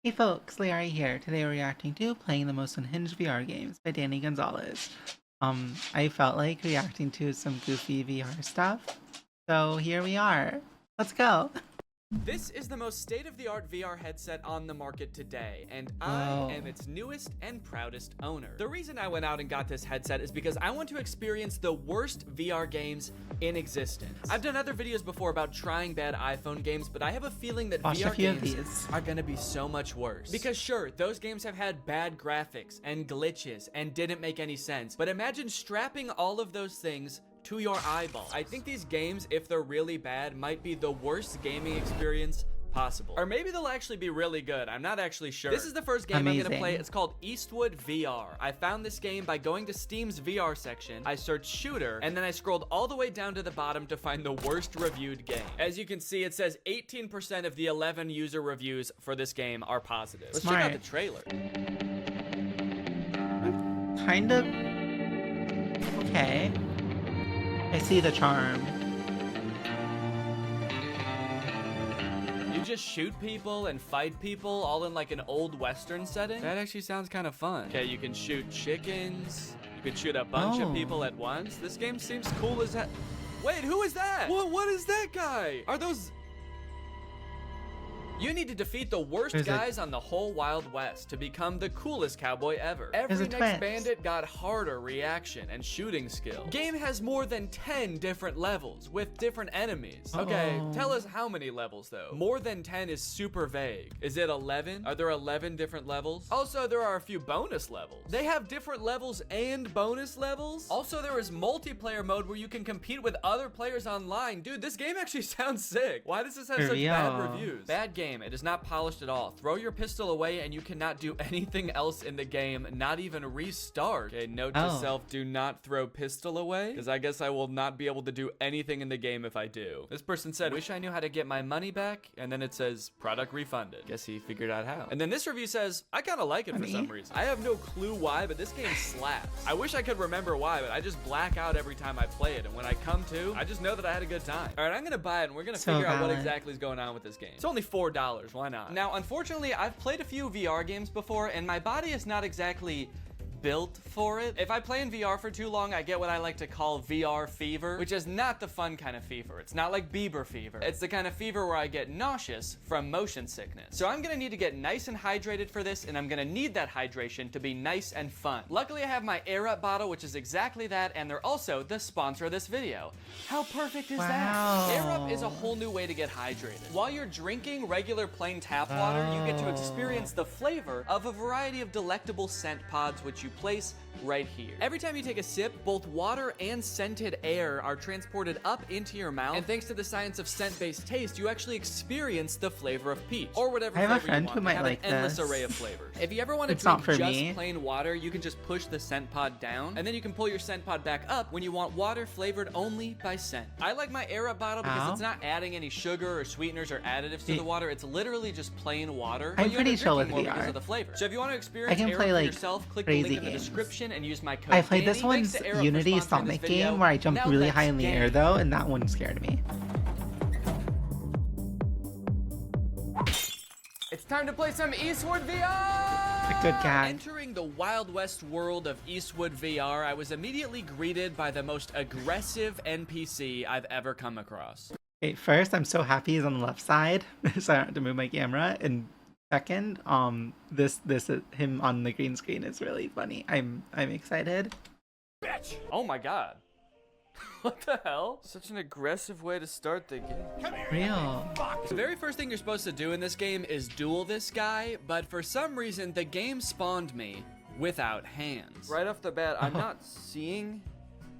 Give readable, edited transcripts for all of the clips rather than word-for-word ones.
Hey folks, lyarri here. Today we're reacting to Playing the Most Unhinged VR Games by Danny Gonzalez. I felt like reacting to some goofy VR stuff, so here we are. Let's go. This is the most state-of-the-art VR headset on the market today, and Whoa. I am its newest and proudest owner. The reason I went out and got this headset is because I want to experience the worst VR games in existence. I've done other videos before about trying bad iPhone games, but I have a feeling that Watched a VR few of games these. are gonna be so much worse. Because sure, those games have had bad graphics and glitches and didn't make any sense, but imagine strapping all of those things to your eyeballs. I think these games, if they're really bad, might be the worst gaming experience possible. Or maybe they'll actually be really good. I'm not actually sure. This is the first game I'm gonna play. It's called Eastwood VR. I found this game by going to Steam's VR section. I searched shooter, and then I scrolled all the way down to the bottom to find the worst reviewed game. As you can see, it says 18% of the 11 user reviews for this game are positive. Let's check out the trailer. Kind of okay. I see the charm. You just shoot people and fight people all in like an old Western setting? That actually sounds kind of fun. Okay, you can shoot chickens. You can shoot a bunch of people at once. This game seems cool as heck. Wait, who is that? What is that guy? Are those... You need to defeat the worst guys on the whole Wild West to become the coolest cowboy ever. Every next bandit got harder reaction and shooting skill. Game has more than 10 different levels with different enemies. Okay, tell us how many levels though. More than 10 is super vague. Is it 11? Are there 11 different levels? Also, there are a few bonus levels. They have different levels and bonus levels. Also, there is multiplayer mode where you can compete with other players online. Dude, this game actually sounds sick. Why does this have such bad reviews? Bad game. It is not polished at all. Throw your pistol away and you cannot do anything else in the game, not even restart. Okay, note to self, do not throw pistol away, because I guess I will not be able to do anything in the game if I do. This person said, wish I knew how to get my money back, and then it says, product refunded. Guess he figured out how. And then this review says, I kind of like it for some reason. I have no clue why, but this game slaps. I wish I could remember why, but I just black out every time I play it, and when I come to, I just know that I had a good time. All right, I'm gonna buy it, and we're gonna figure out what exactly is going on with this game. It's only $4. Why not? Now, unfortunately, I've played a few VR games before, and my body is not exactly built for it. If I play in VR for too long, I get what I like to call VR fever, which is not the fun kind of fever. It's not like Bieber fever. It's the kind of fever where I get nauseous from motion sickness. So I'm gonna need to get nice and hydrated for this, and I'm gonna need that hydration to be nice and fun. Luckily, I have my Air Up bottle, which is exactly that, and they're also the sponsor of this video. How perfect is that? Air Up is a whole new way to get hydrated. While you're drinking regular plain tap water, you get to experience the flavor of a variety of delectable scent pods, which you place right here. Every time you take a sip, both water and scented air are transported up into your mouth, and thanks to the science of scent-based taste, you actually experience the flavor of peach, or whatever flavor you want. I have a friend who might like an endless array of flavors. If you ever want to drink just plain water, you can just push the scent pod down, and then you can pull your scent pod back up when you want water flavored only by scent. I like my Air Up bottle because it's not adding any sugar or sweeteners or additives to the water. It's literally just plain water. I'm pretty chill with VR. Because of the flavor. So if you want to experience I can play like yourself, click crazy the link in the games. Description and use my code. I played this one's Unity Sonic game where I jumped really high in the air though, and that one scared me. It's time to play some Eastwood VR! A good gag. Entering the Wild West world of Eastwood VR, I was immediately greeted by the most aggressive NPC I've ever come across. Okay, first, I'm so happy he's on the left side, so I don't have to move my camera, and second, this him on the green screen is really funny. I'm excited. Bitch! Oh my god. What the hell? Such an aggressive way to start the game. Come here, real. The very first thing you're supposed to do in this game is duel this guy, but for some reason the game spawned me without hands. Right off the bat, I'm not seeing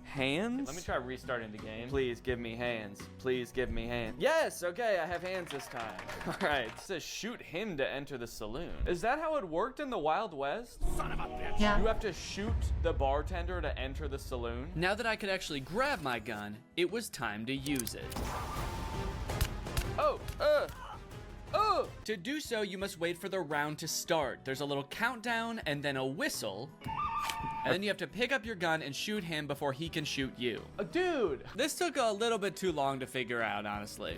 hands. Let me try restarting the game. Please give me hands. Please give me hands. Yes, okay, I have hands this time. All right, it says shoot him to enter the saloon. Is that how it worked in the Wild West? Son of a bitch. Yeah. You have to shoot the bartender to enter the saloon? Now that I could actually grab my gun, it was time to use it. Oh. To do so, you must wait for the round to start. There's a little countdown and then a whistle. And then you have to pick up your gun and shoot him before he can shoot you. Dude! This took a little bit too long to figure out, honestly.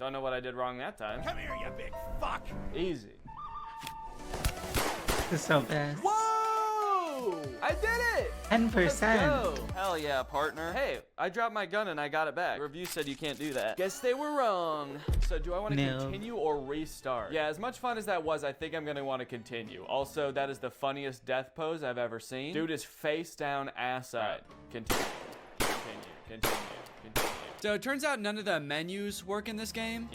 Don't know what I did wrong that time. Come here, you big fuck. Easy. This is so best. Whoa! I did it! 10%. Let's go. Hell yeah, partner. Hey, I dropped my gun and I got it back. The review said you can't do that. Guess they were wrong. So do I want to continue or restart? Yeah, as much fun as that was, I think I'm going to want to continue. Also, that is the funniest death pose I've ever seen. Dude is face down, ass up. Right. Continue. So it turns out none of the menus work in this game.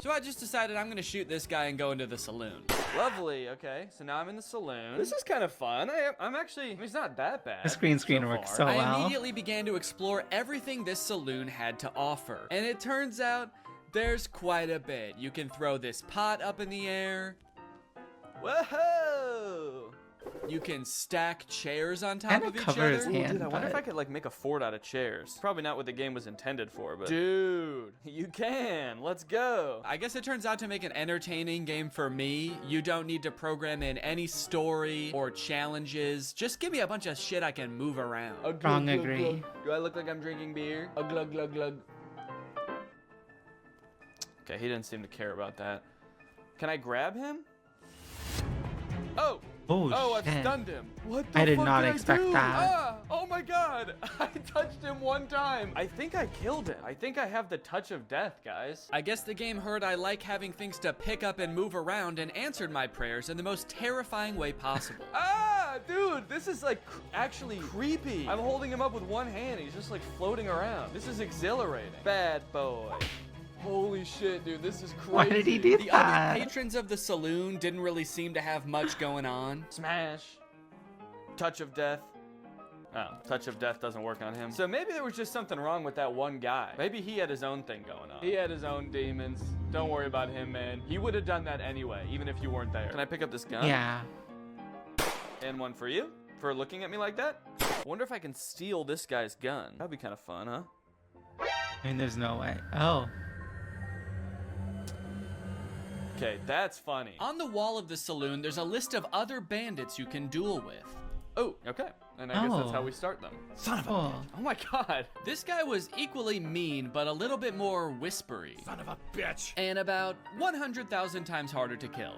So I just decided I'm gonna shoot this guy and go into the saloon. Lovely, okay. So now I'm in the saloon. This is kind of fun. I'm actually, I mean, it's not that bad. The green screen works so well. I immediately began to explore everything this saloon had to offer. And it turns out there's quite a bit. You can throw this pot up in the air. Whoa! You can stack chairs on top of each other. Dude, I wonder if I could like make a fort out of chairs. Probably not what the game was intended for, but dude, you can. Let's go. I guess it turns out to make an entertaining game for me, you don't need to program in any story or challenges. Just give me a bunch of shit I can move around. Strong agree. Do I look like I'm drinking beer? A glug glug glug. Okay, he didn't seem to care about that. Can I grab him? Oh! Oh, I've stunned him. What the I did fuck not did expect I do? that. Ah, oh my god. I touched him one time. I think I killed him. I think I have the touch of death, guys. I guess the game heard I like having things to pick up and move around and answered my prayers in the most terrifying way possible. Ah, dude, this is like actually creepy. I'm holding him up with one hand. He's just like floating around. This is exhilarating. Bad boy. Holy shit, dude, this is crazy. Why did he do that? The other patrons of the saloon didn't really seem to have much going on. Smash. Touch of death. Oh, touch of death doesn't work on him. So maybe there was just something wrong with that one guy. Maybe he had his own thing going on. He had his own demons. Don't worry about him, man. He would have done that anyway, even if you weren't there. Can I pick up this gun? Yeah. And one for you? For looking at me like that? I wonder if I can steal this guy's gun. That'd be kind of fun, huh? I mean, there's no way. Oh. Okay, that's funny. On the wall of the saloon, there's a list of other bandits you can duel with. Oh, okay. And I guess that's how we start them. Son of a Oh. Oh my god. This guy was equally mean, but a little bit more whispery. son of a bitch. And about 100,000 times harder to kill.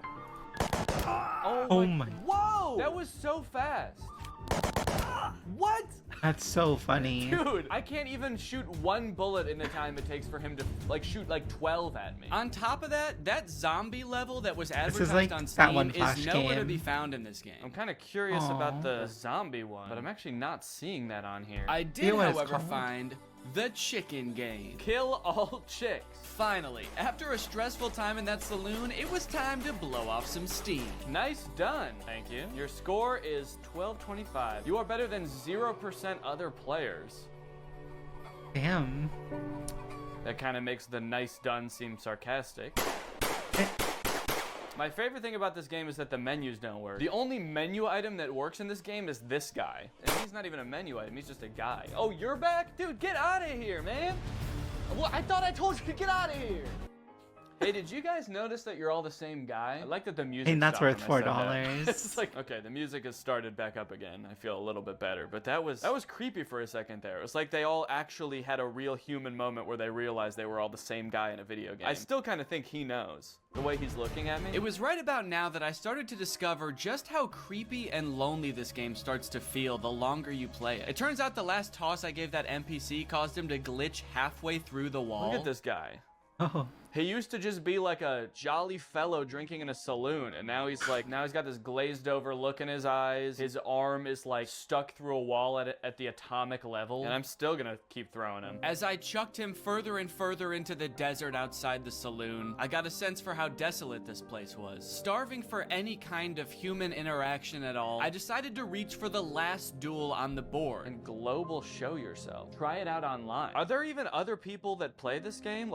Oh my. Whoa! That was so fast. What? That's so funny. Dude, I can't even shoot one bullet in the time it takes for him to like shoot like 12 at me. On top of that, that zombie level that was advertised like on that Steam one is Flash nowhere to game. be found in this game. I'm kind of curious about the zombie one, but I'm actually not seeing that on here. I did, You know what it's however, called? find the chicken game. Kill all chicks. Finally, after a stressful time in that saloon, it was time to blow off some steam. Nice done. Thank you. Your score is 1225. You are better than 0% other players. Damn. That kind of makes the nice done seem sarcastic. My favorite thing about this game is that the menus don't work. The only menu item that works in this game is this guy. And he's not even a menu item, he's just a guy. Oh, you're back? Dude, get out of here, man. Well, I thought I told you to get out of here. Hey, did you guys notice that you're all the same guy? I like that the music I mean, that's stopped worth when I said $4. that. It's like, okay, the music has started back up again. I feel a little bit better, but that was creepy for a second there. It was like they all actually had a real human moment where they realized they were all the same guy in a video game. I still kind of think he knows. The way he's looking at me. It was right about now that I started to discover just how creepy and lonely this game starts to feel the longer you play it. It turns out the last toss I gave that NPC caused him to glitch halfway through the wall. Look at this guy. Oh. He used to just be like a jolly fellow drinking in a saloon, and now he's got this glazed over look in his eyes. His arm is like stuck through a wall at the atomic level, and I'm still gonna keep throwing him. As I chucked him further and further into the desert outside the saloon, I got a sense for how desolate this place was. Starving for any kind of human interaction at all, I decided to reach for the last duel on the board. And global show yourself. Try it out online. Are there even other people that play this game?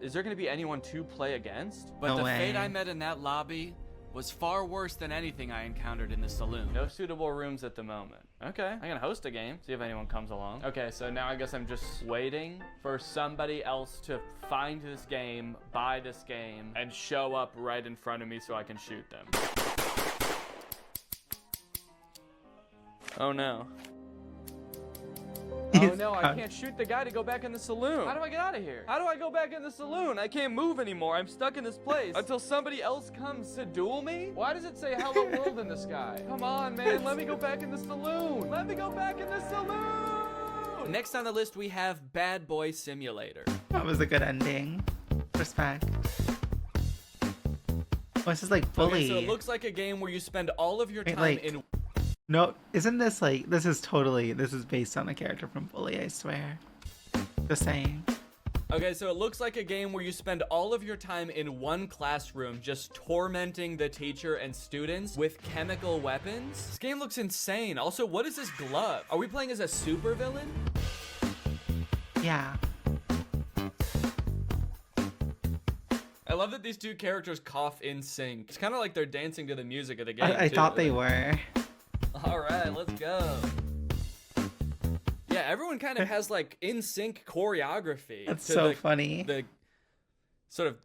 Is there going to be anyone to play against? But No the way. fate I met in that lobby was far worse than anything I encountered in the saloon. No suitable rooms at the moment. Okay, I'm gonna host a game, see if anyone comes along. Okay, so now I guess I'm just waiting for somebody else to find this game, buy this game, and show up right in front of me so I can shoot them. Oh no. Oh no, I can't shoot the guy to go back in the saloon. How do I get out of here? How do I go back in the saloon? I can't move anymore. I'm stuck in this place until somebody else comes to duel me? Why does it say hello world in the sky? Come on, man. Let me go back in the saloon. Let me go back in the saloon. Next on the list, we have Bad Boy Simulator. That was a good ending. Respect. What's this like Bully? Okay, so it looks like a game where you spend all of your time like, in... No, isn't this like, this is based on a character from Bully, I swear. Just saying. Okay, so it looks like a game where you spend all of your time in one classroom just tormenting the teacher and students with chemical weapons. This game looks insane. Also, what is this glove? Are we playing as a supervillain? Yeah. I love that these two characters cough in sync. It's kind of like they're dancing to the music of the game. I thought they were. All right, let's go. Yeah, everyone kind of has like in sync choreography. That's so funny. The sort of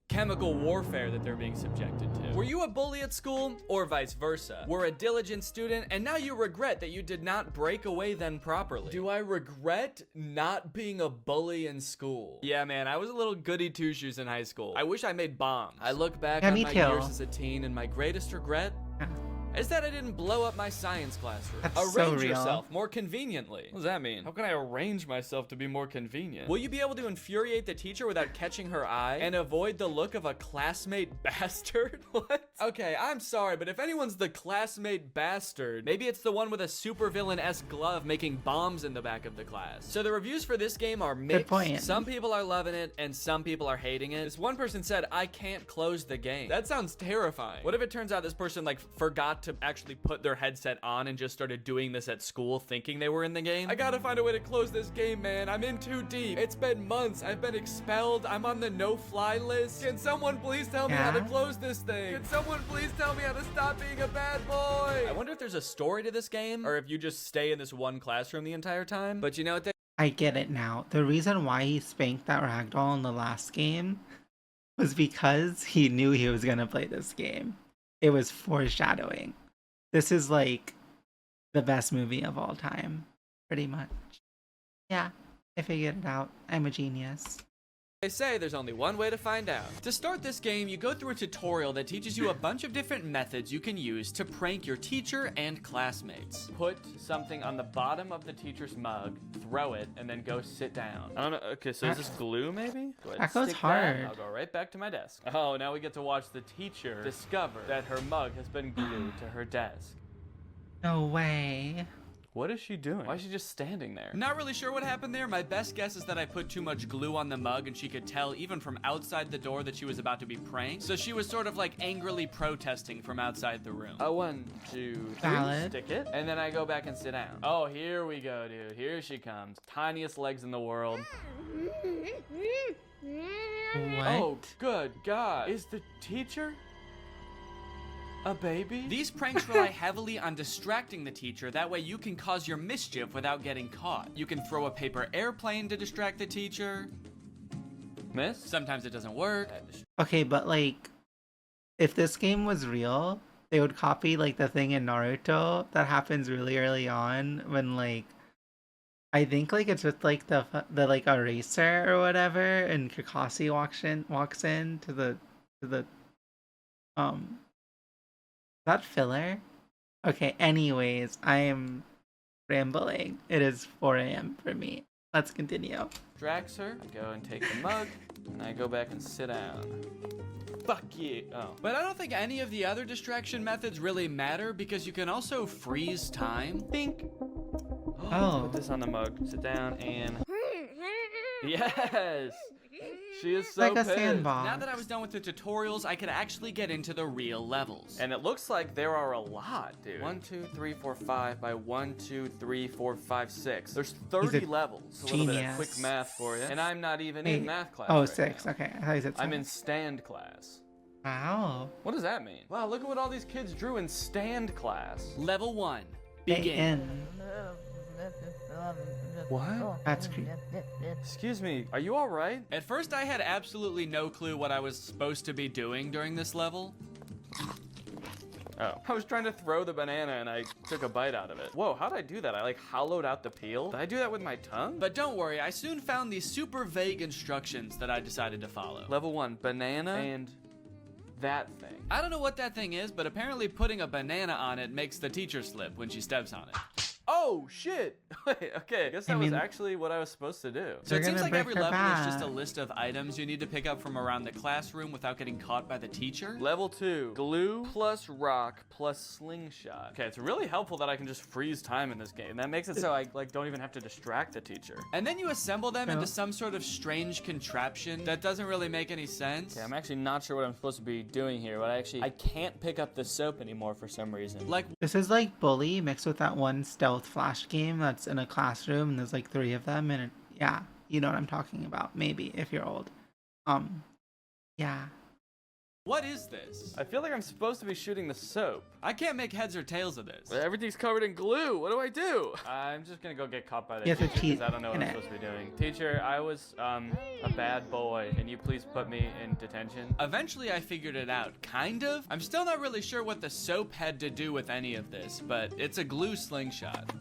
chemical warfare that they're being subjected to. Were you a bully at school or vice versa? Were a diligent student and now you regret that you did not break away then properly? Do I regret not being a bully in school? Yeah, man, I was a little goody two-shoes in high school. I wish I made bombs. I look back on my years as a teen and my greatest regret is that I didn't blow up my science classroom. That's Arrange so real. yourself more conveniently. What does that mean? How can I arrange myself to be more convenient? Will you be able to infuriate the teacher without catching her eye and avoid the look of a classmate bastard? What? Okay, I'm sorry, but if anyone's the classmate bastard, maybe it's the one with a supervillain-esque glove making bombs in the back of the class. So the reviews for this game are mixed. Good point. Some people are loving it and some people are hating it. This one person said, I can't close the game. That sounds terrifying. What if it turns out this person like forgot to actually put their headset on and just started doing this at school thinking they were in the game? I gotta find a way to close this game, man. I'm in too deep. It's been months. I've been expelled. I'm on the no-fly list. Can someone please tell me how to close this thing? Can someone please tell me how to stop being a bad boy? I wonder if there's a story to this game or if you just stay in this one classroom the entire time. But you know what? I get it now. The reason why he spanked that ragdoll in the last game was because he knew he was gonna play this game. It was foreshadowing. This is like the best movie of all time, pretty much. Yeah, I figured it out. I'm a genius. They say there's only one way to find out. To start this game, you go through a tutorial that teaches you a bunch of different methods you can use to prank your teacher and classmates. Put something on the bottom of the teacher's mug, throw it, and then go sit down. I don't know. Okay, so is this glue maybe? That goes hard. I'll go right back to my desk. Oh, now we get to watch the teacher discover that her mug has been glued to her desk. No way. What is she doing? Why is she just standing there? Not really sure what happened there. My best guess is that I put too much glue on the mug and she could tell even from outside the door that she was about to be pranked. So she was sort of like angrily protesting from outside the room. 1, 2, 3, Valid. stick it. And then I go back and sit down. Oh, here we go, dude. Here she comes. Tiniest legs in the world. What? Oh, good God. Is the teacher a baby? These pranks rely heavily on distracting the teacher. That way you can cause your mischief without getting caught. You can throw a paper airplane to distract the teacher. Miss? Sometimes it doesn't work. Okay, but like, if this game was real, they would copy like the thing in Naruto that happens really early on when like, I think like it's with like the like eraser or whatever, and Kakashi walks in to the that filler? Okay, anyways, I am rambling. It is 4 a.m. for me. Let's continue. Distracts her. I go and take the mug, and I go back and sit down. Fuck you. Oh. But I don't think any of the other distraction methods really matter because you can also freeze time. Think. Oh. Put this on the mug. Sit down and... Yes! She is so like a pissed. sandbox. Now that I was done with the tutorials, I could actually get into the real levels. And it looks like there are a lot, dude. 1, 2, 3, 4, 5 by 1, 2, 3, 4, 5, 6. There's 30 levels. A little bit of quick math for you. And I'm not even in math class. Oh, right 6. now. Okay, I thought you said 7. I'm in stand class. Wow. What does that mean? Wow, look at what all these kids drew in stand class. Level 1. Begin. What? That's creepy. Excuse me, are you alright? At first I had absolutely no clue what I was supposed to be doing during this level. Oh. I was trying to throw the banana and I took a bite out of it. Whoa, how'd I do that? I like hollowed out the peel? Did I do that with my tongue? But don't worry, I soon found these super vague instructions that I decided to follow. Level 1, banana and that thing. I don't know what that thing is, but apparently putting a banana on it makes the teacher slip when she steps on it. Oh, shit. Wait, okay, I guess that was actually what I was supposed to do. So it seems like every level is just a list of items you need to pick up from around the classroom without getting caught by the teacher. Level 2, glue plus rock plus slingshot. Okay, it's really helpful that I can just freeze time in this game. That makes it so I don't even have to distract the teacher. And then you assemble them into some sort of strange contraption that doesn't really make any sense. Okay, I'm actually not sure what I'm supposed to be doing here, but I can't pick up the soap anymore for some reason. Like, this is like Bully mixed with that one stealth flash game that's in a classroom and there's like 3 of them, and yeah, you know what I'm talking about, maybe, if you're old. Yeah. What is this? I feel like I'm supposed to be shooting the soap. I can't make heads or tails of this. Everything's covered in glue. What do I do? I'm just gonna go get caught by the teacher because I don't know what I'm supposed to be doing. Teacher, I was a bad boy. Can you please put me in detention? Eventually I figured it out, kind of. I'm still not really sure what the soap had to do with any of this, but it's a glue slingshot.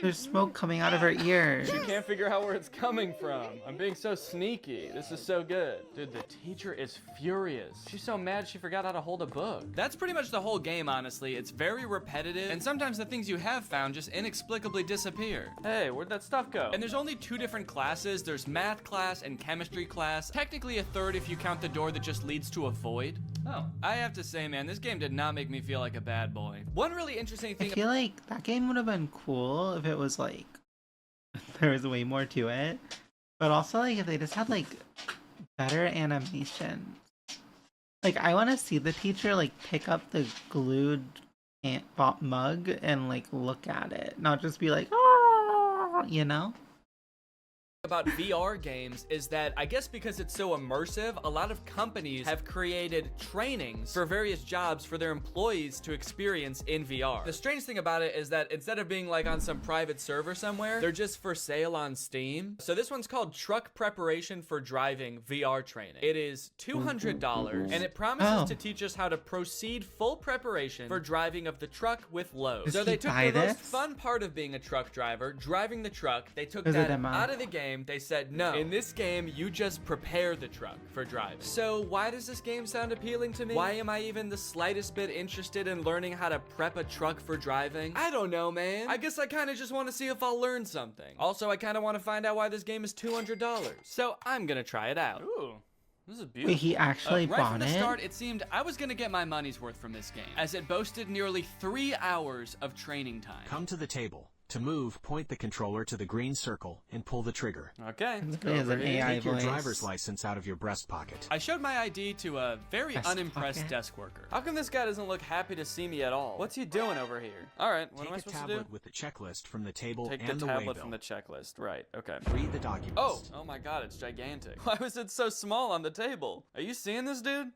There's smoke coming out of her ears. She can't figure out where it's coming from. I'm being so sneaky. This is so good. Dude, the teacher is furious. She's so mad she forgot how to hold a book. That's pretty much the whole game, honestly. It's very repetitive, and sometimes the things you have found just inexplicably disappear. Hey, where'd that stuff go? And there's only 2 different classes. There's math class and chemistry class. Technically a third if you count the door that just leads to a void. Oh. I have to say, man, this game did not make me feel like a bad boy. One really interesting thing— I feel like that game would have been cool if it was like there was way more to it, but also like if they just had like better animation. Like, I want to see the teacher like pick up the glued mug and like look at it, not just be like, oh, you know. About VR games is that I guess because it's so immersive, a lot of companies have created trainings for various jobs for their employees to experience in VR. The strange thing about it is that instead of being like on some private server somewhere, they're just for sale on Steam. So this one's called Truck Preparation for Driving VR Training. It is $200 and it promises to teach us how to proceed full preparation for driving of the truck with loads. So they took the most fun part of being a truck driver, driving the truck. They took that out of the game. They said, no, in this game, you just prepare the truck for driving. So why does this game sound appealing to me? Why am I even the slightest bit interested in learning how to prep a truck for driving? I don't know, man. I guess I kind of just want to see if I'll learn something. Also, I kind of want to find out why this game is $200. So I'm gonna try it out. Ooh. This is beautiful. Wait, he actually bought it? Right from the start, it seemed I was gonna get my money's worth from this game, as it boasted nearly 3 hours of training time. Come to the table. To move, point the controller to the green circle and pull the trigger. Okay. Take your driver's license out of your breast pocket. I showed my ID to a very unimpressed desk worker. How come this guy doesn't look happy to see me at all? What's he doing over here? All right, what am I supposed to do? Take a tablet with the checklist from the table and the Take the waybill. tablet from the checklist. Right, okay. Read the documents. Oh my god, it's gigantic. Why was it so small on the table? Are you seeing this, dude?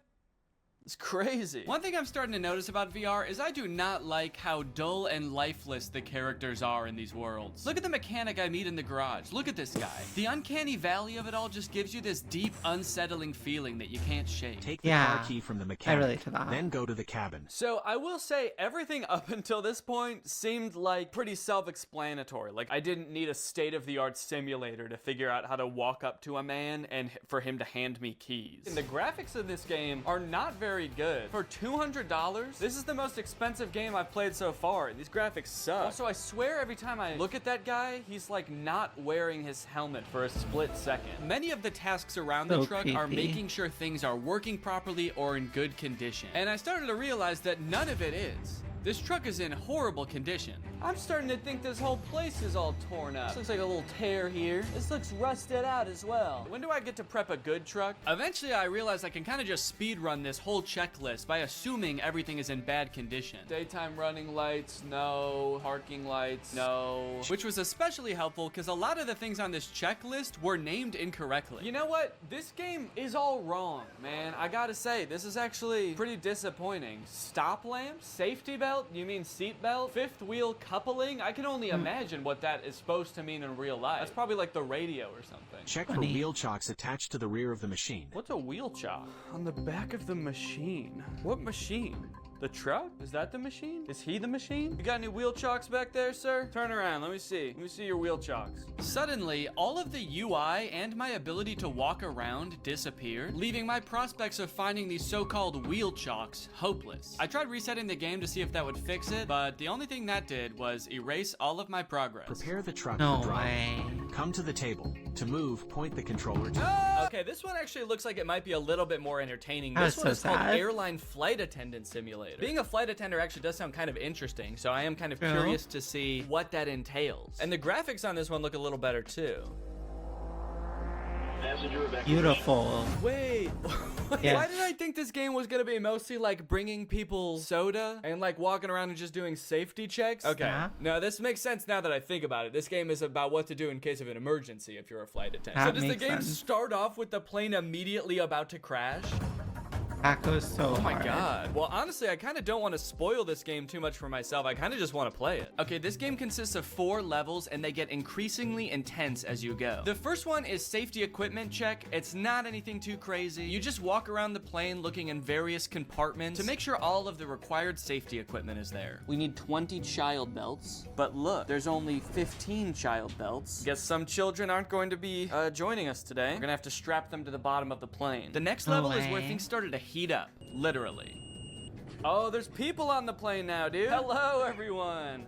It's crazy. One thing I'm starting to notice about VR is I do not like how dull and lifeless the characters are in these worlds. Look at the mechanic I meet in the garage. Look at this guy. The uncanny valley of it all just gives you this deep, unsettling feeling that you can't shake. Take the car key from the mechanic, I relate to that. then go to the cabin. So I will say everything up until this point seemed like pretty self-explanatory. Like I didn't need a state-of-the-art simulator to figure out how to walk up to a man and for him to hand me keys. And the graphics of this game are not very good. For $200, this is the most expensive game I've played so far, and these graphics suck. Also, I swear every time I look at that guy, he's like not wearing his helmet for a split second. Many of the tasks around the truck are making sure things are working properly or in good condition. And I started to realize that none of it is. This truck is in horrible condition. I'm starting to think this whole place is all torn up. This looks like a little tear here. This looks rusted out as well. When do I get to prep a good truck? Eventually, I realized I can kind of just speed run this whole checklist by assuming everything is in bad condition. Daytime running lights, no. Parking lights, no. Which was especially helpful because a lot of the things on this checklist were named incorrectly. You know what? This game is all wrong, man. I gotta say, this is actually pretty disappointing. Stop lamp? Safety belt? You mean seat belt? Fifth wheel coupling? I can only imagine what that is supposed to mean in real life. That's probably like the radio or something. Check for wheel chocks attached to the rear of the machine. What's a wheel chock? On the back of the machine. What machine? The truck? Is that the machine? Is he the machine? You got any wheel chocks back there, sir? Turn around, let me see. Let me see your wheel chocks. Suddenly, all of the UI and my ability to walk around disappeared, leaving my prospects of finding these so-called wheel chocks hopeless. I tried resetting the game to see if that would fix it, but the only thing that did was erase all of my progress. Prepare the truck No for drop. way. Come to the table. To move, point the controller to... Okay, this one actually looks like it might be a little bit more entertaining. That's This one so is called sad. Airline Flight Attendant Simulator. Being a flight attendant actually does sound kind of interesting, so I am kind of True. curious to see what that entails. And the graphics on this one look a little better too. Beautiful. Wait, Yeah. why did I think this game was gonna be mostly like bringing people soda and like walking around and just doing safety checks? Okay, Yeah. no, this makes sense now that I think about it. This game is about what to do in case of an emergency if you're a flight attendant. So That does the makes game sense. start off with the plane immediately about to crash? That goes so Oh my hard. god. Well, honestly, I kind of don't want to spoil this game too much for myself. I kind of just want to play it. Okay, this game consists of 4 levels and they get increasingly intense as you go. The first one is safety equipment check. It's not anything too crazy. You just walk around the plane looking in various compartments to make sure all of the required safety equipment is there. We need 20 child belts, but look, there's only 15 child belts. Guess some children aren't going to be joining us today. We're gonna have to strap them to the bottom of the plane. The next No level is where way. things started to heat up, literally. Oh, there's people on the plane now, dude. Hello, everyone.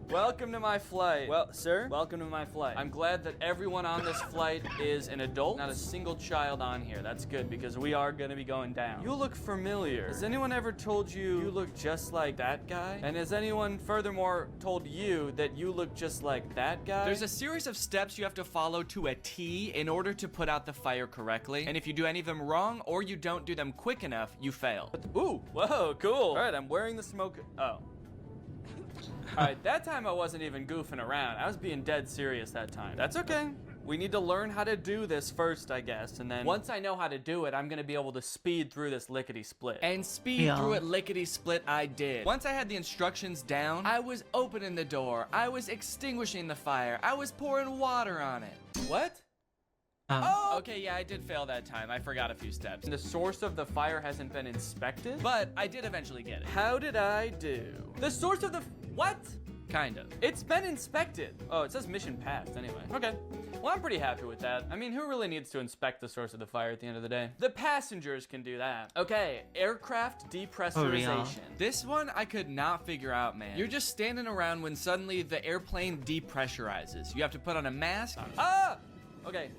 Welcome to my flight. Well, sir, welcome to my flight. I'm glad that everyone on this flight is an adult, not a single child on here. That's good because we are gonna be going down. You look familiar. Has anyone ever told you you look just like that guy? And has anyone furthermore told you that you look just like that guy? There's a series of steps you have to follow to a T in order to put out the fire correctly. And if you do any of them wrong or you don't do them quick enough, you fail. Ooh, whoa, cool. All right, I'm wearing the smoke. Oh. All right, that time I wasn't even goofing around. I was being dead serious that time. That's okay. We need to learn how to do this first, I guess, and then once I know how to do it, I'm gonna be able to speed through this lickety-split. And speed Yeah. through it lickety-split I did. Once I had the instructions down, I was opening the door, I was extinguishing the fire, I was pouring water on it. What? Oh, okay, yeah, I did fail that time. I forgot a few steps. The source of the fire hasn't been inspected, but I did eventually get it. How did I do? The source of the what? Kind of. It's been inspected. Oh, it says mission passed anyway. Okay. Well, I'm pretty happy with that. I mean, who really needs to inspect the source of the fire at the end of the day? The passengers can do that. Okay, aircraft depressurization. This one I could not figure out, man. You're just standing around when suddenly the airplane depressurizes. You have to put on a mask. Ah! Okay.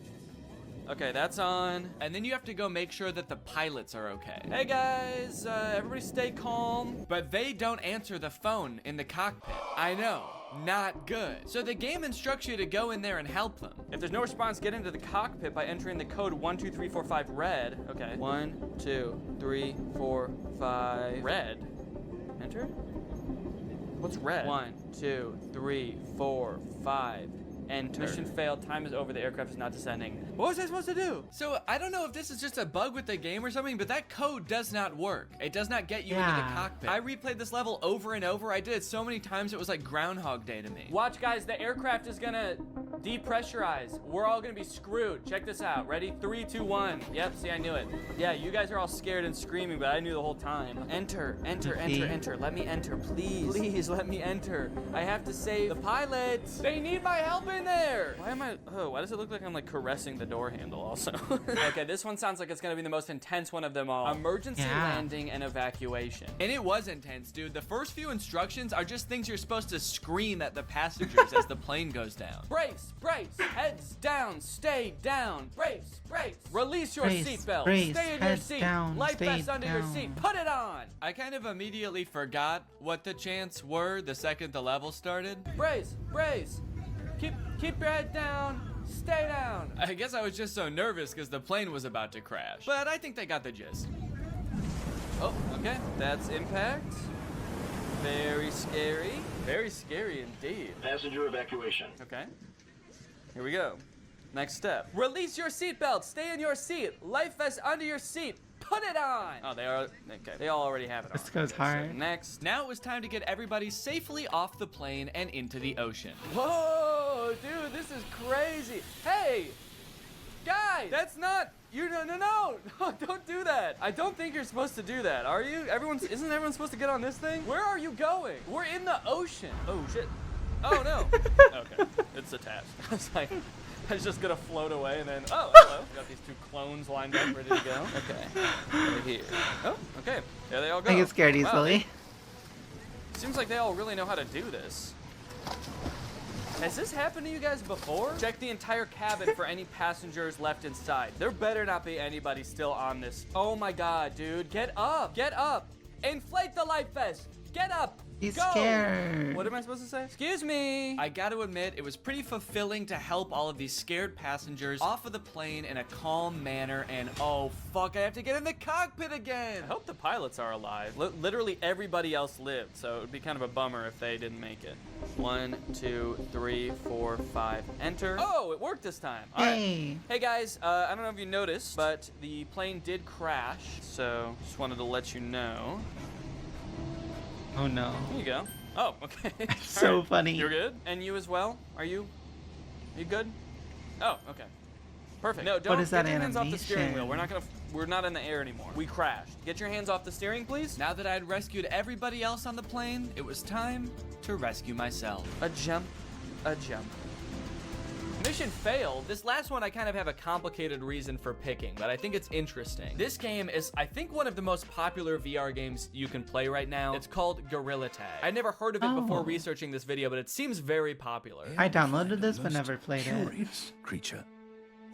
Okay, that's on. And then you have to go make sure that the pilots are okay. Hey guys, everybody stay calm. But they don't answer the phone in the cockpit. I know, not good. So the game instructs you to go in there and help them. If there's no response, get into the cockpit by entering the code 12345 red. Okay, 1, 2, 3, 4, 5. Red. Enter? What's red? 1, 2, 3, 4, 5. Enter. Mission failed. Time is over. The aircraft is not descending. What was I supposed to do? So I don't know if this is just a bug with the game or something, but that code does not work. It does not get you into the cockpit. I replayed this level over and over. I did it so many times it was like Groundhog Day to me. Watch, guys. The aircraft is gonna depressurize. We're all gonna be screwed. Check this out. Ready? 3, 2, 1. Yep. See, I knew it. Yeah, you guys are all scared and screaming, but I knew the whole time. Enter. Enter. Enter. Enter. Let me enter, please. Please let me enter. I have to save the pilots. They need my help in there. Why am I? Oh, why does it look like I'm like caressing the door handle also? Okay, this one sounds like it's gonna be the most intense one of them all. Emergency landing and evacuation. And it was intense, dude. The first few instructions are just things you're supposed to scream at the passengers as the plane goes down. Brace, brace, heads down, stay down. Brace, brace. Release your seatbelt. Stay in your seat. Life vest under your seat. Put it on. I kind of immediately forgot what the chants were the second the level started. Brace, brace. Keep your head down. Stay down. I guess I was just so nervous because the plane was about to crash. But I think they got the gist. Oh, okay. That's impact. Very scary. Very scary indeed. Passenger evacuation. Okay. Here we go. Next step. Release your seatbelt. Stay in your seat. Life vest under your seat. Put it on! Oh, they are, okay. They all already have it on. This goes So hard. next. Now it was time to get everybody safely off the plane and into the ocean. Whoa, dude, this is crazy. Hey, guys, that's not, no, don't do do that. I don't think you're supposed to do that, are you? Isn't everyone supposed to get on this thing? Where are you going? We're in the ocean. Oh, shit. Oh, no. Okay, it's attached. I was like, I was just gonna float away and then, oh, hello. Got these 2 clones lined up, ready to go. Okay, right here. Oh, okay, there they all go. I get scared easily. Wow. Seems like they all really know how to do this. Has this happened to you guys before? Check the entire cabin for any passengers left inside. There better not be anybody still on this. Oh my god, dude, get up, get up. Inflate the life vest, get up. He's Go! scared. What am I supposed to say? Excuse me. I gotta admit, it was pretty fulfilling to help all of these scared passengers off of the plane in a calm manner, and oh fuck, I have to get in the cockpit again. I hope the pilots are alive. Literally everybody else lived, so it would be kind of a bummer if they didn't make it. 1, 2, 3, 4, 5, enter. Oh, it worked this time. All right. Hey guys, I don't know if you noticed, but the plane did crash, so just wanted to let you know. Oh no. There you go. Oh, okay. So funny. You're good? And you as well? Are you good? Oh, okay. Perfect. No, don't What is get that your hands off the steering wheel. animation? We're not in the air anymore. We crashed. Get your hands off the steering, please. Now that I had rescued everybody else on the plane, it was time to rescue myself. A jump, a jump. Mission failed. This last one I kind of have a complicated reason for picking, but I think it's interesting. This game is, I think, one of the most popular VR games you can play right now. It's called Gorilla Tag. I never heard of it before researching this video, but it seems very popular. I downloaded this but never played it. Curious creature,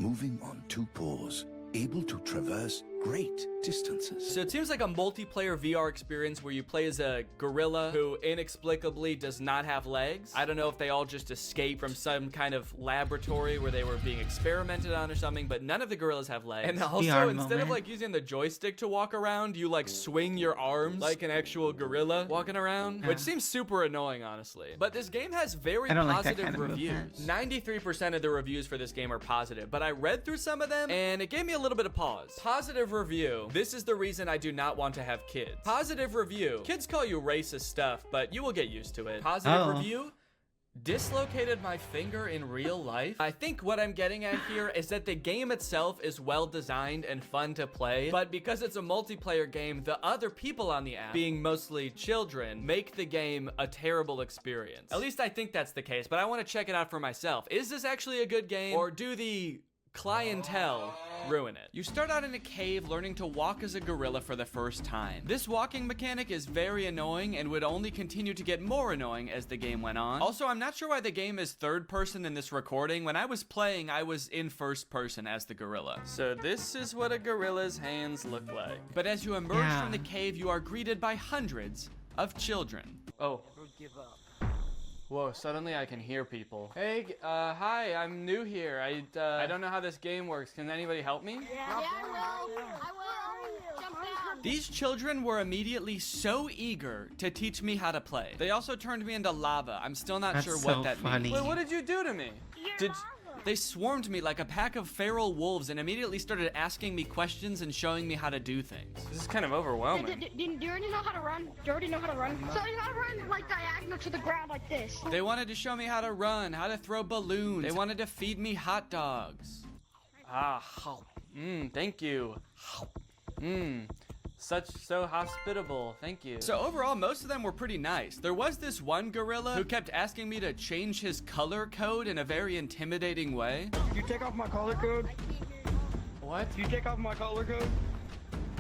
moving on 2 paws, able to traverse great distances. So it seems like a multiplayer VR experience where you play as a gorilla who inexplicably does not have legs. I don't know if they all just escaped from some kind of laboratory where they were being experimented on or something, but none of the gorillas have legs. And also, VR instead moment. of like using the joystick to walk around, you like swing your arms like an actual gorilla walking around, which seems super annoying, honestly. But this game has very I don't like that positive kind of reviews. movement. 93% of the reviews for this game are positive, but I read through some of them and it gave me a little bit of pause. Positive review. This is the reason I do not want to have kids. Positive review. Kids call you racist stuff, but you will get used to it. Positive review. Dislocated my finger in real life. I think what I'm getting at here is that the game itself is well designed and fun to play, but because it's a multiplayer game, the other people on the app, being mostly children, make the game a terrible experience. At least I think that's the case, but I want to check it out for myself. Is this actually a good game, or do the clientele ruin it? You start out in a cave learning to walk as a gorilla for the first time. This walking mechanic is very annoying and would only continue to get more annoying as the game went on. Also, I'm not sure why the game is third person in this recording. When I was playing, I was in first person as the gorilla. So this is what a gorilla's hands look like. But as you emerge from the cave, you are greeted by hundreds of children. Oh. Give up. Whoa, suddenly I can hear people. Hey, hi, I'm new here. I don't know how this game works. Can anybody help me? Yeah, I will. Jump down. These children were immediately so eager to teach me how to play. They also turned me into lava. I'm still not sure what that means. Wait, what did you do to me? They swarmed me like a pack of feral wolves and immediately started asking me questions and showing me how to do things. This is kind of overwhelming. Do you already know how to run? Do you already know how to run? So you gotta run like diagonal to the ground like this. They wanted to show me how to run, how to throw balloons. They wanted to feed me hot dogs. Thank you. So hospitable, thank you. So overall, most of them were pretty nice. There was this one gorilla who kept asking me to change his color code in a very intimidating way. You take off my color code? What? You take off my color code?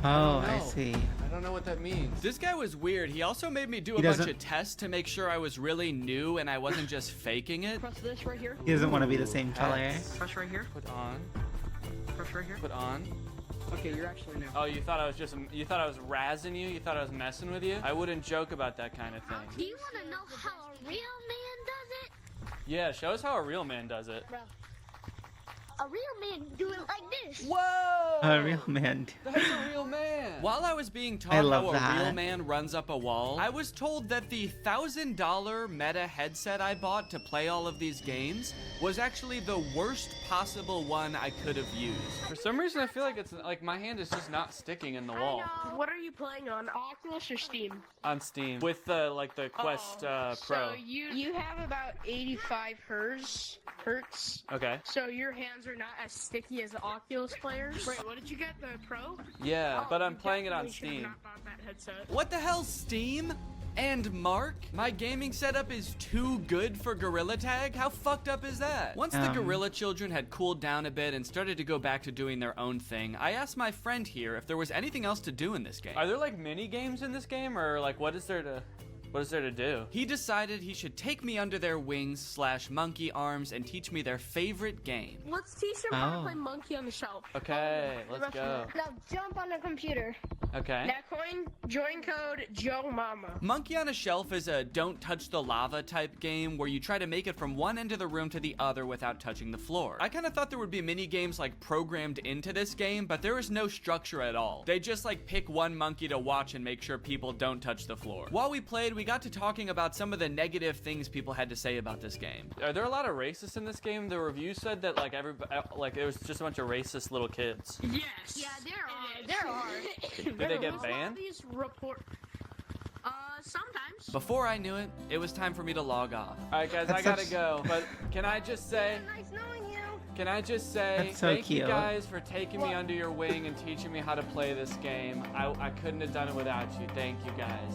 Oh, I see. I don't know what that means. This guy was weird. He also made me do a bunch of tests to make sure I was really new and I wasn't just faking it. Press this right here. He doesn't want to be the same color. Press right here. Put on. Press right here. Put on. Okay, you're actually new. Oh, you thought I was razzing you? You thought I was messing with you? I wouldn't joke about that kind of thing. Do you want to know how a real man does it? Yeah, show us how a real man does it. Bro, a real man do it like this. Whoa! A real man. That's a real man. While I was being I taught love how a that. real man runs up a wall, I was told that the $1,000 meta headset I bought to play all of these games was actually the worst possible one I could have used. For some reason, I feel like it's like my hand is just not sticking in the wall. What are you playing on, Oculus or Steam? On Steam with the Quest Pro. So you have about 85 hertz. Okay. So your hands are not as sticky as the Oculus players. Wait, what did you get? The Pro? Yeah, but I'm You playing it on definitely should have Steam. not bought that headset. What the hell, Steam? And Mark? My gaming setup is too good for Gorilla Tag? How fucked up is that? Once the Gorilla children had cooled down a bit and started to go back to doing their own thing, I asked my friend here if there was anything else to do in this game. Are there like mini games in this game, or like what is there to do? He decided he should take me under their wings / monkey arms and teach me their favorite game. Let's teach them how to play Monkey on the Shelf. Okay, let's go. Now jump on the computer. Okay. Now join code Joe Mama. Monkey on a Shelf is a don't touch the lava type game where you try to make it from one end of the room to the other without touching the floor. I kind of thought there would be mini games like programmed into this game, but there is no structure at all. They just like pick one monkey to watch and make sure people don't touch the floor. While we played, we got to talking about some of the negative things people had to say about this game. Are there a lot of racists in this game? The review said that like it was just a bunch of racist little kids. Yes. Yeah, there are. Did they get banned? These sometimes. Before I knew it, it was time for me to log off. All right, guys, I gotta go. But can I just say? Nice knowing you. Can I just say That's so thank you cute. guys for taking me under your wing and teaching me how to play this game. I couldn't have done it without you. Thank you guys.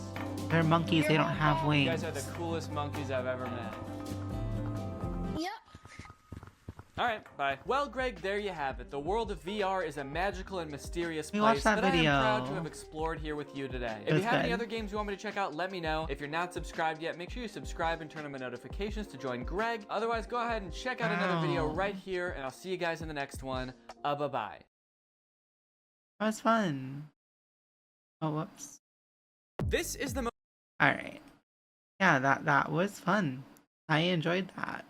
They're monkeys, they don't have You wings. guys are the coolest monkeys I've ever met. Yep. All right, bye. Well, Greg, there you have it. The world of VR is a magical and mysterious We place watched that I video. am proud to have explored here with you today. If It you was have any good. other games you want me to check out, let me know. If you're not subscribed yet, make sure you subscribe and turn on my notifications to join Greg. Otherwise, go ahead and check out another video Ow. right here, and I'll see you guys in the next one. Bye-bye. That was fun. Oh, whoops. This is the most Alright. Yeah, that was fun. I enjoyed that.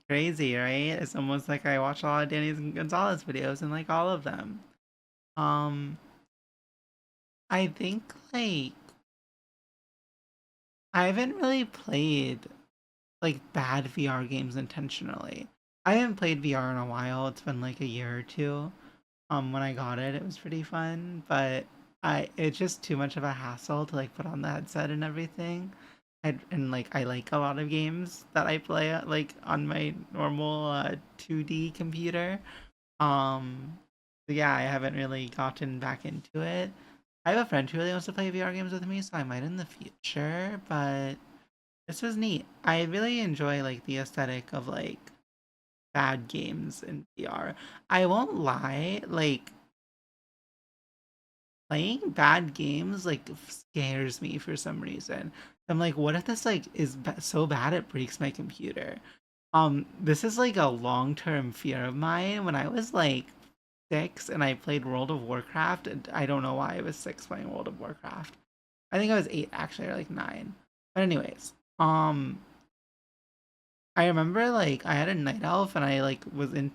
Crazy, right? It's almost like I watch a lot of Danny Gonzalez videos and like all of them. I think like I haven't really played like bad VR games intentionally. I haven't played VR in a while. It's been like a year or two. When I got it, it was pretty fun, but it's just too much of a hassle to like put on the headset and everything. And like I like a lot of games that I play like on my normal 2D computer. So yeah, I haven't really gotten back into it. I have a friend who really wants to play VR games with me, so I might in the future, but this was neat. I really enjoy like the aesthetic of like bad games in VR. I won't lie, like playing bad games like scares me for some reason. I'm like, what if this like is so bad it breaks my computer? This is like a long-term fear of mine. When I was like 6 and I played World of Warcraft, and I don't know why I was 6 playing World of Warcraft. I think I was 8 actually, or like 9. But anyways, I remember like I had a night elf and I like was in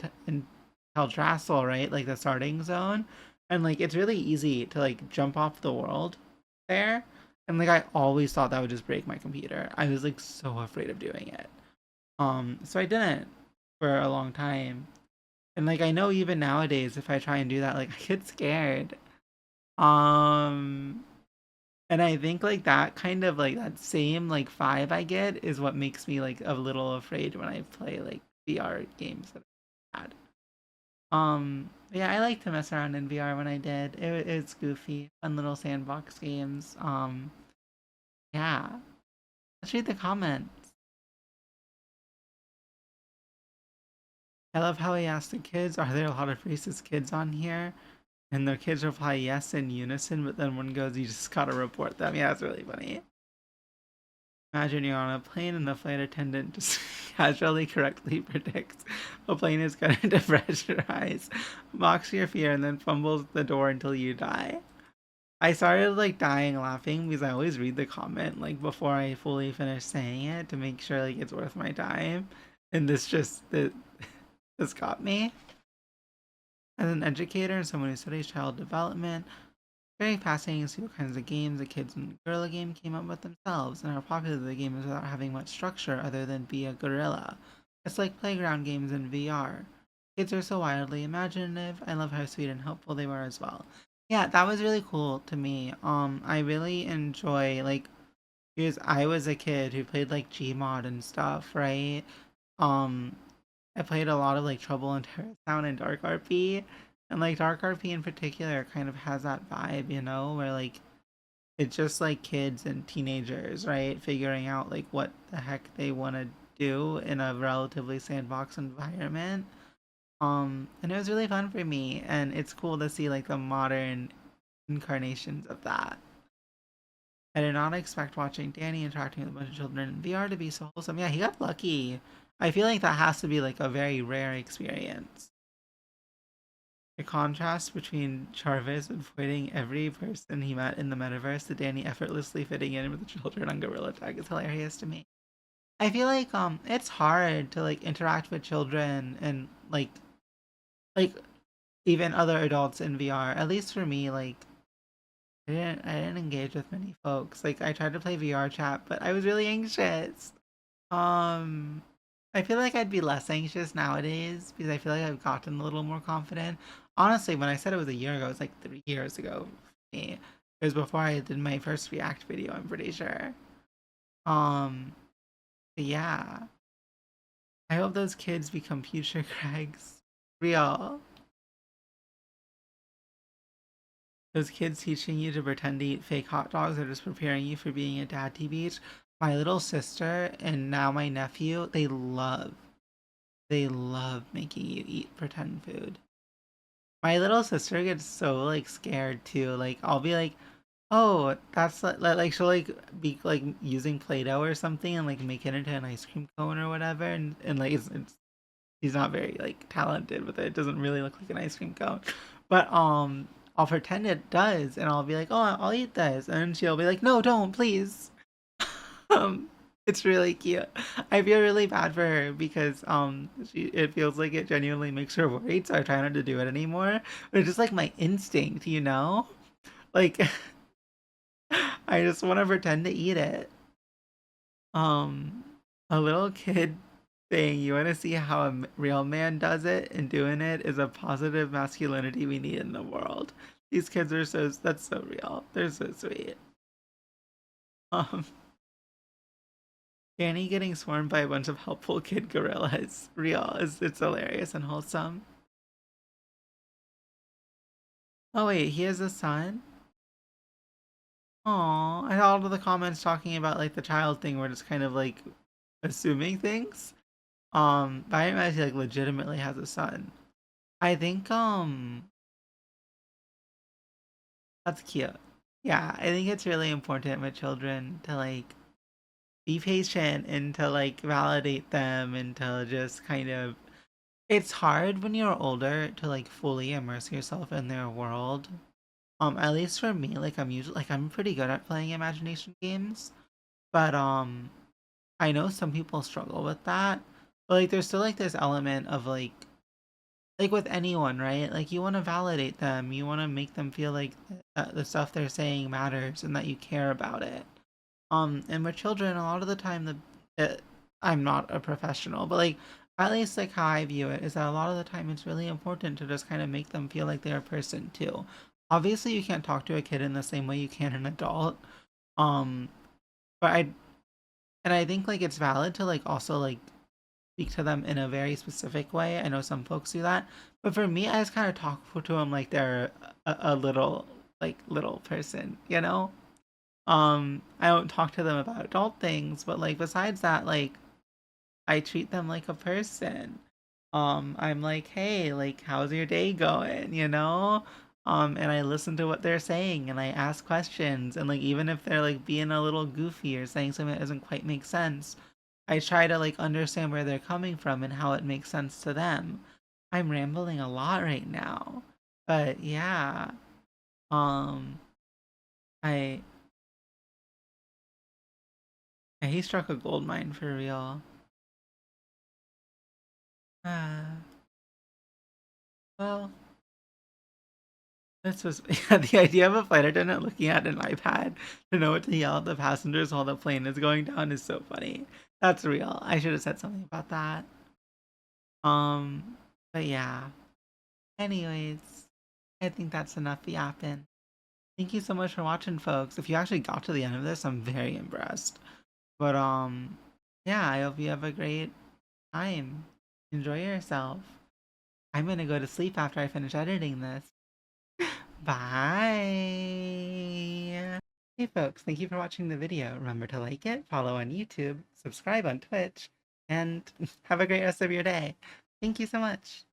Teldrassil, right? Like the starting zone. And like it's really easy to like jump off the world there. And like I always thought that would just break my computer. I was like so afraid of doing it. So I didn't for a long time. And like I know even nowadays if I try and do that, like I get scared. And I think like that kind of like that same like vibe I get is what makes me like a little afraid when I play like VR games that I had. Yeah, I like to mess around in VR when I did. It's goofy, fun little sandbox games. Yeah. Let's read the comments. I love how he asked the kids, are there a lot of racist kids on here? And their kids reply yes in unison, but then one goes, you just gotta report them. Yeah, it's really funny. Imagine you're on a plane and the flight attendant just casually correctly predicts a plane is going to depressurize, mocks your fear, and then fumbles the door until you die. I started like dying laughing because I always read the comment like before I fully finish saying it to make sure like it's worth my time. And this got me. As an educator and someone who studies child development, very fascinating to see what kinds of games the kids in the Gorilla game came up with themselves and how popular the game is without having much structure other than be a gorilla. It's like playground games in VR. Kids are so wildly imaginative. I love how sweet and helpful they were as well. Yeah, that was really cool to me. I really enjoy like because I was a kid who played like Gmod and stuff, right? Um, I played a lot of like Trouble in Terror Sound and Dark RP, and like Dark RP in particular kind of has that vibe, you know, where like it's just like kids and teenagers, right, figuring out like what the heck they want to do in a relatively sandbox environment. And it was really fun for me, and it's cool to see like the modern incarnations of that. I did not expect watching Danny interacting with a bunch of children in VR to be so wholesome. Yeah, he got lucky. I feel like that has to be like a very rare experience. The contrast between Jarvis avoiding every person he met in the metaverse to Danny effortlessly fitting in with the children on Gorilla Tag is hilarious to me. I feel like it's hard to like interact with children and like even other adults in VR. At least for me, like I didn't engage with many folks. Like I tried to play VR chat, but I was really anxious. Um, I feel like I'd be less anxious nowadays because I feel like I've gotten a little more confident. Honestly, when I said it was a year ago, it was like 3 years ago for me. It was before I did my first React video, I'm pretty sure. Um, but yeah. I hope those kids become future Craigs. Real. Those kids teaching you to pretend to eat fake hot dogs are just preparing you for being a dad TBH. My little sister and now my nephew, they love making you eat pretend food. My little sister gets so like scared too. Like I'll be like, "Oh, that's like she'll like be like using Play-Doh or something and like make it into an ice cream cone or whatever." And like it's he's not very like talented with it. It doesn't really look like an ice cream cone. But I'll pretend it does and I'll be like, "Oh, I'll eat this." And she'll be like, "No, don't, please." Um, it's really cute. I feel really bad for her because it feels like it genuinely makes her worried, so I try not to do it anymore. But it's just like my instinct, you know? Like I just want to pretend to eat it. Um, a little kid saying you want to see how a real man does it and doing it is a positive masculinity we need in the world. These kids are that's so real. They're so sweet. Um, Danny getting swarmed by a bunch of helpful kid gorillas. Real. It's hilarious and wholesome. Oh wait, he has a son? Aw, I saw all of the comments talking about like the child thing where it's kind of like assuming things. But I didn't realize he like legitimately has a son. I think that's cute. Yeah, I think it's really important with children to like be patient and to like validate them and to just kind of it's hard when you're older to like fully immerse yourself in their world. At least for me, like I'm usually like I'm pretty good at playing imagination games, but I know some people struggle with that. But like there's still like this element of like with anyone, right? Like you want to validate them, you want to make them feel like the stuff they're saying matters and that you care about it. And with children, a lot of the time, I'm not a professional, but like at least like how I view it is that a lot of the time it's really important to just kind of make them feel like they're a person too. Obviously, you can't talk to a kid in the same way you can an adult. Um, but I think like it's valid to like also like speak to them in a very specific way. I know some folks do that, but for me, I just kind of talk to them like they're a little like little person, you know? I don't talk to them about adult things, but like besides that, like I treat them like a person. I'm like, hey, like how's your day going, you know? And I listen to what they're saying and I ask questions and like even if they're like being a little goofy or saying something that doesn't quite make sense, I try to like understand where they're coming from and how it makes sense to them. I'm rambling a lot right now. But yeah. Um I he struck a gold mine for real. Uh, well, This was yeah, the idea of a flight attendant looking at an iPad to know what to yell at the passengers while the plane is going down is so funny. That's real. I should have said something about that. But yeah. Anyways, I think that's enough yapping. Thank you so much for watching, folks. If you actually got to the end of this, I'm very impressed. But yeah, I hope you have a great time. Enjoy yourself. I'm gonna go to sleep after I finish editing this. Bye. Hey folks, thank you for watching the video. Remember to like it, follow on YouTube, subscribe on Twitch, and have a great rest of your day. Thank you so much.